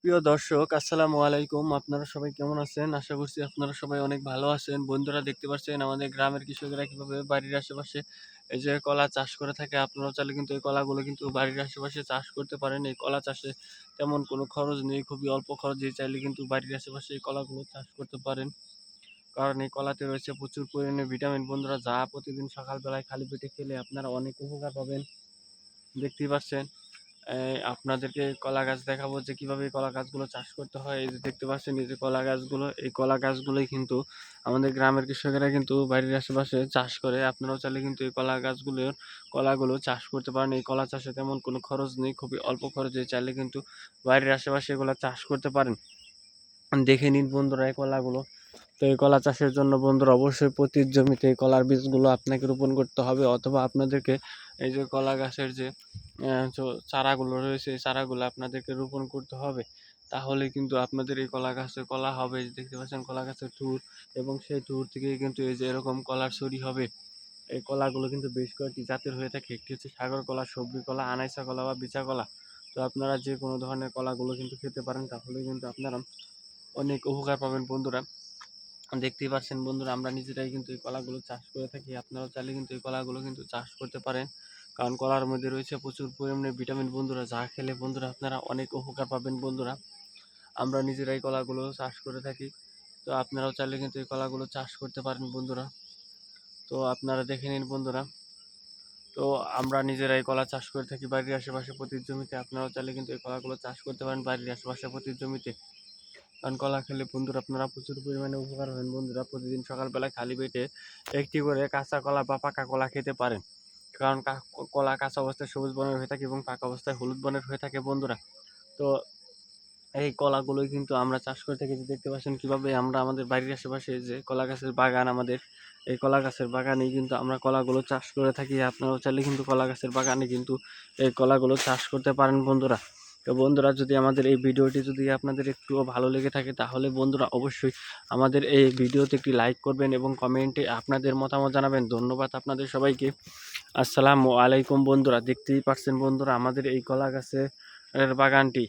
প্রিয় দর্শক, আসসালামু আলাইকুম। আপনারা সবাই কেমন আছেন? আশা করছি আপনারা সবাই অনেক ভালো আছেন। বন্ধুরা, দেখতে পাচ্ছেন আমাদের গ্রামের কৃষকেরা কিভাবে বাড়ির আশেপাশে এই যে কলা চাষ করে থাকে। আপনারাও চাইলে কিন্তু এই কলাগুলো কিন্তু বাড়ির আশেপাশে চাষ করতে পারেন। এই কলা চাষে তেমন কোনো খরচ নেই। খুবই অল্প খরচে চাইলে কিন্তু বাড়ির আশেপাশে এই কলাগুলো চাষ করতে পারেন। কারণ এই কলাতে রয়েছে প্রচুর পরিমাণে ভিটামিন। বন্ধুরা, যা প্রতিদিন সকালবেলায় খালি পেটে খেলে আপনারা অনেক উপকার পাবেন। দেখতেই পাচ্ছেন। আপনাদেরকে কলা গাছ দেখাবো যে কিভাবে এই কলা গাছগুলো চাষ করতে হয়। এই যে দেখতে পাচ্ছেন, এই যে কলা গাছগুলো, এই কলা গাছগুলোই কিন্তু আমাদের গ্রামের কৃষকেরা কিন্তু বাড়ির আশেপাশে চাষ করে। আপনারাও চাইলে কিন্তু এই কলাগুলো চাষ করতে পারেন। এই কলা চাষে তেমন কোনো খরচ নেই, খুবই অল্প খরচে চাইলে কিন্তু বাড়ির আশেপাশে এগুলো চাষ করতে পারেন। দেখে নিন বন্ধুরা এই কলাগুলো। তো এই কলা চাষের জন্য বন্ধুরা অবশ্যই প্রতি জমিতে এই কলার বীজগুলো আপনাকে রোপণ করতে হবে, অথবা আপনাদেরকে এই যে কলা গাছের যে চারাগুলো রয়েছে, এই চারাগুলো আপনাদেরকে রোপণ করতে হবে। তাহলে কিন্তু আপনাদের এই কলা গাছে কলা হবে। এই যে দেখতে পাচ্ছেন কলা গাছের থুর, এবং সেই থুর থেকে কিন্তু এই যে এরকম কলার ছড়ি হবে। এই কলাগুলো কিন্তু বেশ কয়েকটি জাতের হয়ে থাকে। একটি হচ্ছে সাগর কলা, সবরি কলা, আনাইসা কলা বা বিচা কলা। তো আপনারা যে কোনো ধরনের কলাগুলো কিন্তু খেতে পারেন, তাহলে কিন্তু আপনারা অনেক উপকার পাবেন বন্ধুরা। দেখতেই পাচ্ছেন বন্ধুরা, আমরা নিজেরাই কিন্তু এই কলাগুলো চাষ করে থাকি। আপনারাও চাইলে কিন্তু এই কলাগুলো কিন্তু চাষ করতে পারেন, কারণ কলার মধ্যে রয়েছে প্রচুর পরিমাণে ভিটামিন বন্ধুরা, যা খেলে বন্ধুরা আপনারা অনেক উপকার পাবেন বন্ধুরা। আমরা নিজেরাই কলাগুলো চাষ করে থাকি। তো আপনারাও চাইলে কিন্তু এই কলাগুলো চাষ করতে পারেন বন্ধুরা। তো আপনারা দেখে নিন বন্ধুরা। তো আমরা নিজেরাই কলা চাষ করে থাকি বাড়ির আশেপাশে প্রতি জমিতে। আপনারাও চাইলে কিন্তু এই কলাগুলো চাষ করতে পারেন বাড়ির আশেপাশে প্রতি জমিতে। কারণ কলা খেলে বন্ধুরা আপনারা প্রচুর পরিমাণে উপকার হবেন বন্ধুরা। প্রতিদিন সকালবেলা খালি পেটে একটি করে কাঁচা কলা বা পাকা কলা খেতে পারেন। কারণ কলা কাঁচা অবস্থায় সবুজ বর্ণের হয়ে থাকে এবং পাকা অবস্থায় হলুদ বর্ণের হয়ে থাকে বন্ধুরা। তো এই কলাগুলোই কিন্তু আমরা চাষ করে থাকি। যে দেখতে পাচ্ছেন কীভাবে আমরা আমাদের বাড়ির আশেপাশে যে কলা গাছের বাগান আমাদের, এই কলা গাছের বাগানেই কিন্তু আমরা কলাগুলো চাষ করে থাকি। আপনারাও চাইলে কিন্তু কলা গাছের বাগানে কিন্তু এই কলাগুলো চাষ করতে পারেন বন্ধুরা। তো বন্ধুরা, যদি আমাদের এই ভিডিওটি যদি আপনাদের একটুও ভালো লেগে থাকে, তাহলে বন্ধুরা অবশ্যই আমাদের এই ভিডিওতে একটি লাইক করবেন এবং কমেন্টে আপনাদের মতামত জানাবেন। ধন্যবাদ আপনাদের সবাইকে। আসসালামু আলাইকুম বন্ধুরা। দেখতেই পাচ্ছেন বন্ধুরা আমাদের এই কলা গাছের বাগানটি।